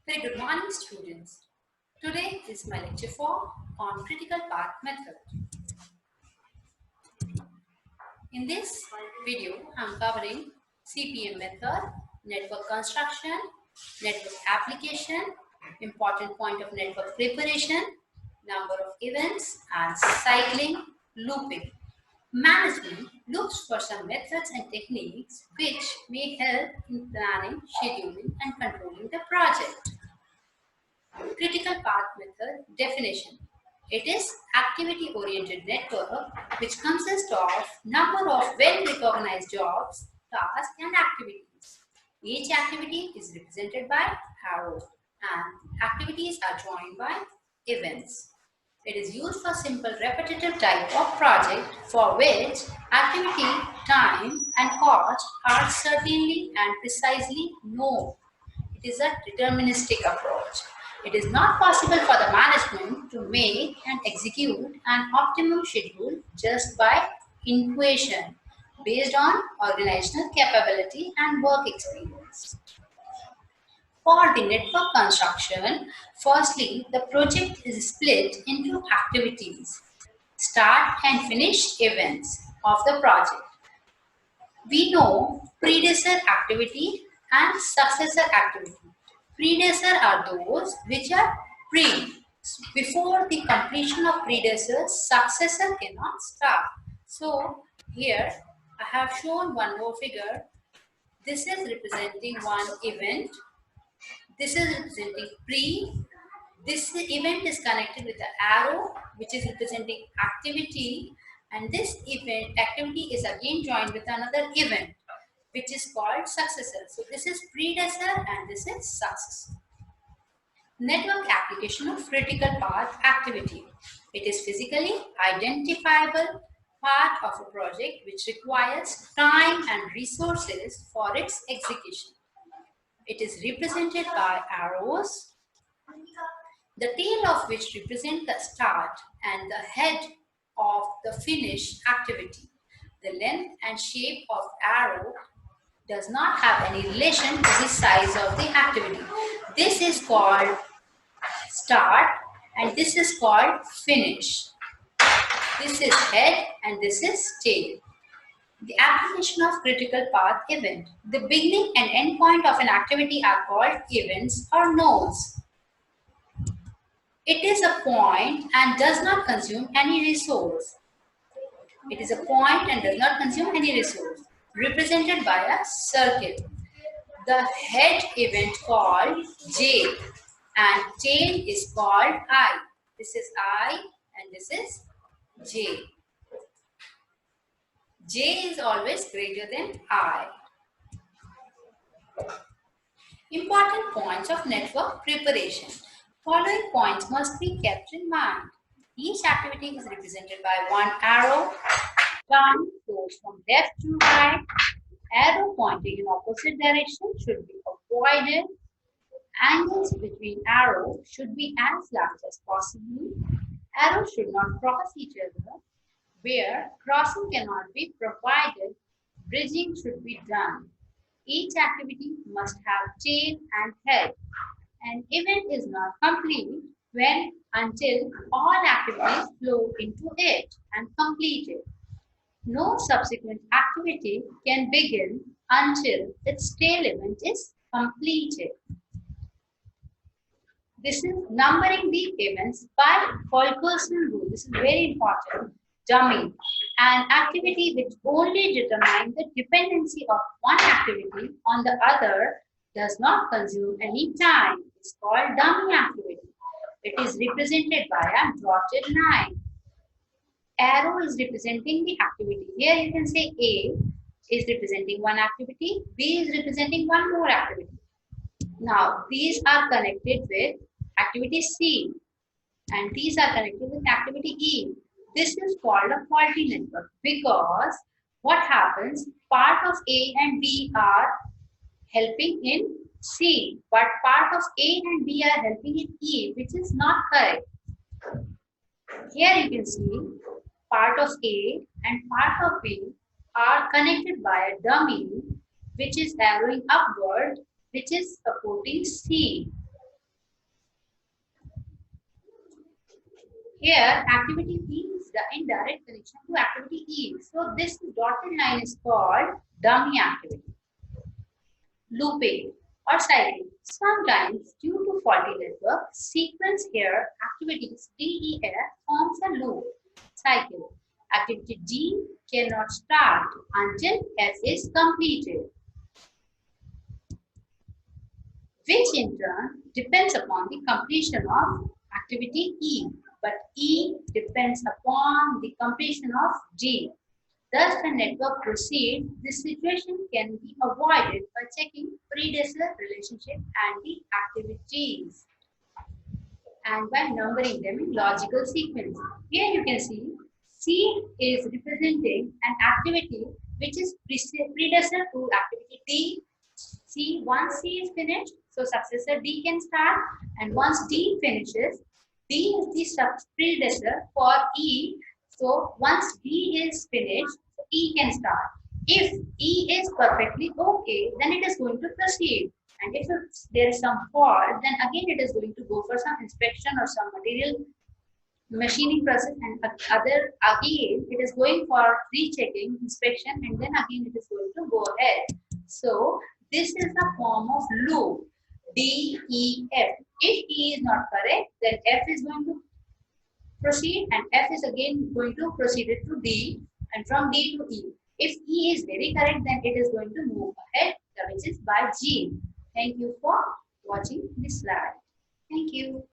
Very good morning, students. Today is my lecture 4 on critical path method. In this video, I am covering CPM method, network construction, network application, important point of network preparation, number of events, and cycling, looping. Management looks for some methods and techniques which may help in planning, scheduling, and controlling the project. Critical path method definition. It is activity-oriented network which consists of number of well-recognized jobs, tasks and activities. Each activity is represented by arrow and activities are joined by events. It is used for simple repetitive type of project for which activity, time and cost are certainly and precisely known. It is a deterministic approach. It is not possible for the management to make and execute an optimum schedule just by intuition based on organizational capability and work experience. For the network construction, firstly, the project is split into activities, start and finish events of the project. We know predecessor activity and successor activity. Predecessor are those which are pre. Before the completion of predecessor, successor cannot start. So here I have shown one more figure. This is representing one event. This is representing pre. This event is connected with the arrow which is representing activity, and this event activity is again joined with another event which is called successor. So this is predecessor and this is successor. Network application of critical path activity. It is physically identifiable part of a project which requires time and resources for its execution. It is represented by arrows, the tail of which represent the start and the head of the finish activity. The length and shape of arrow does not have any relation to the size of the activity. This is called start and this is called finish. This is head and this is tail. The application of critical path event. The beginning and end point of an activity are called events or nodes. It is a point and does not consume any resource. It is a point and does not consume any resource. Represented by a circle. The head event called J and tail is called I. This is I and this is J. J is always greater than I. Important points of network preparation. Following points must be kept in mind. Each activity is represented by one arrow. Time goes from left to right. Arrow pointing in opposite direction should be avoided. Angles between arrows should be as large as possible. Arrows should not cross each other. Where crossing cannot be provided, bridging should be done. Each activity must have tail and head. An event is not complete when until all activities flow into it and complete it. No subsequent activity can begin until its tail event is completed. This is numbering the events by Colkerson rule. This is very important. Dummy. An activity which only determines the dependency of one activity on the other does not consume any time. It's called dummy activity. It is represented by a dotted line. Arrow is representing the activity. Here you can say A is representing one activity, B is representing one more activity. Now, these are connected with activity C and these are connected with activity E. This is called a faulty network because what happens, part of A and B are helping in C, but part of A and B are helping in E, which is not correct. Here you can see part of A and part of B are connected by a dummy which is arrowing upward, which is supporting C. Here, activity B is the indirect connection to activity E. So this dotted line is called dummy activity. Looping or cycling. Sometimes, due to faulty network, sequence here activities DEF forms a loop cycle. Activity D cannot start until F is completed, which in turn depends upon the completion of activity E, but E depends upon the completion of D. Thus, when network proceeds, this situation can be avoided by checking predecessor relationship and the activities and by numbering them in logical sequence. Here you can see C is representing an activity which is predecessor to activity D. C, once C is finished, so successor D can start, and once D finishes, D is the predecessor for E. So once D is finished, E can start. If E is perfectly okay, then it is going to proceed. And if there is some fault, then again it is going to go for some inspection or some material machining process, and other again it is going for rechecking, inspection, and then again it is going to go ahead. So this is the form of loop D, E, F. If E is not correct, then F is going to proceed and F is again going to proceed it to D and from D to E. If E is very correct, then it is going to move ahead, which is by G. Thank you for watching this slide. Thank you.